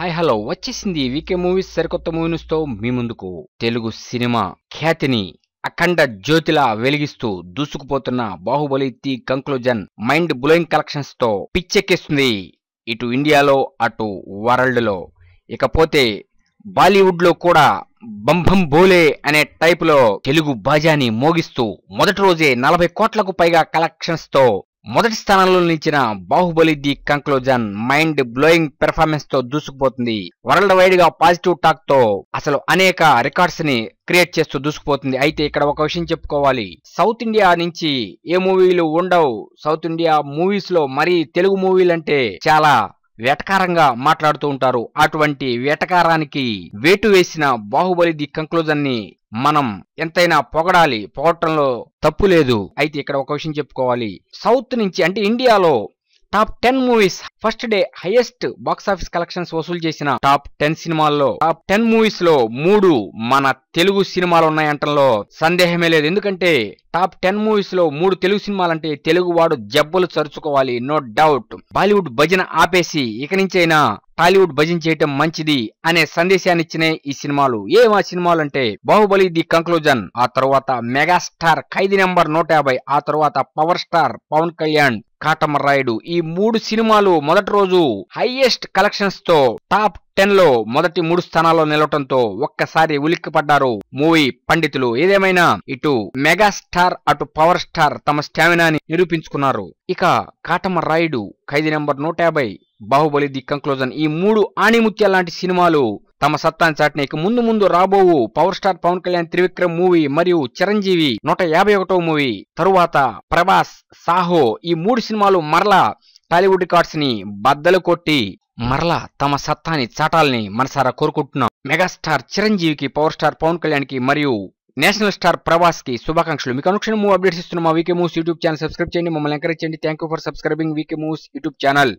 Hi hello వచ్చేసింది VK movies సరికొత్త movie news తో మీ ముందుకు. తెలుగు సినిమా ఖ్యాతిని అఖండ జ్యోతిలా వెలిగిస్తూ దూసుకుపోతున్న Baahubali the conclusion mind blowing collections తో పిచ్చెక్కిస్తుంది ఇటు ఇండియాలో అటు వరల్డ్ లో. ఇకపోతే బాలీవుడ్ లో కూడా బంభం బోలే అనే టైప్ లో తెలుగు బాజాని మోగిస్తూ మొదటి రోజే 40 కోట్లకు పైగా కలెక్షన్స్ తో మొదటి స్థానంలో నిలిచిన Baahubali the conclusion mind blowing performance తో దూసుకుపోతుంది. వరల్డ్ వైడ్ గా పాజిటివ్ టాక్ తో అసలు అనేక రికార్డ్స్ ని క్రియేట్ చేస్తూ దూసుకుపోతుంది. అయితే ఇక్కడ ఒక విషయం చెప్పుకోవాలి, సౌత్ ఇండియా నుంచి ఏ మూవీలు ఉండవు. సౌత్ ఇండియా మూవీస్ లో మరి తెలుగు మూవీలంటే చాలా వేటకారంగా మాట్లాడుతూ ఉంటారు. అటువంటి వేటకారానికి వేటు వేసిన బాహుబలి ది కంక్లూజన్ ని మనం ఎంతైనా పొగడాలి, పొగడటంలో తప్పు లేదు. అయితే ఇక్కడ ఒక విషయం చెప్పుకోవాలి, సౌత్ నుంచి అంటే ఇండియాలో top 10 movies first day highest box office collections వసూలు చేసిన టాప్ 10 సినిమాల్లో టాప్ 10 మూవీస్ లో 3 మన తెలుగు సినిమాలు ఉన్నాయంటంలో సందేహమే లేదు. ఎందుకంటే టాప్ 10 మూవీస్ లో 3 తెలుగు సినిమాలంటే తెలుగు వాడు జబ్బులు చరుచుకోవాలి, నో డౌట్. బాలీవుడ్ భజన ఆపేసి ఇక నుంచైనా టాలీవుడ్ భజన చేయటం మంచిది అనే సందేశాన్ని ఇచ్చిన ఈ సినిమాలు. ఆ సినిమాలు అంటే బాహుబలి ది కంక్లూజన్, ఆ తర్వాత మెగాస్టార్ ఖైదీ నెంబర్ 150, ఆ తర్వాత పవర్ స్టార్ పవన్ కళ్యాణ్ కాటమరాయుడు. ఈ 3 సినిమాలు మొదటి రోజు హైయెస్ట్ కలెక్షన్స్ తో టాప్ 10 లో మొదటి 3 స్థానాల్లో నిలవటంతో ఒక్కసారి ఉలిక్కిపడ్డారు మూవీ పండితులు. ఏదేమైనా ఇటు మెగాస్టార్ అటు పవర్ స్టార్ తమ స్టామినాని నిరూపించుకున్నారు. ఇక కాటమరాయుడు, ఖైదీ నెంబర్ 150, బాహుబలి ది కంక్లూజన్ ఈ 3 ఆణిముత్యాల లాంటి సినిమాలు తమ సత్తాన్ని చాటిన. ఇక ముందు రాబోవు power star Pawan Kalyan Trivikram movie మరియు చిరంజీవి 151వ మూవీ, తరువాత ప్రభాస్ సాహో, ఈ 3 సినిమాలు మరలా టాలీవుడ్ రికార్డ్స్ ని బద్దలు కొట్టి మరలా తమ సత్తాని చాటాలని మనసారా కోరుకుంటున్నాం. మెగాస్టార్ చిరంజీవికి, పవర్ స్టార్ పవన్ కళ్యాణ్ కి మరియు నేషనల్ స్టార్ ప్రభాస్ కి శుభాకాంక్షలు. మీకు అనుక్షణం మూవ్ అప్డేట్స్ ఇస్తున్న మా VK moves YouTube channel subscribe చేయండి, మమ్మల్ని ఎంకరేజ్ చేయండి. Thank you for subscribing VK moves YouTube channel.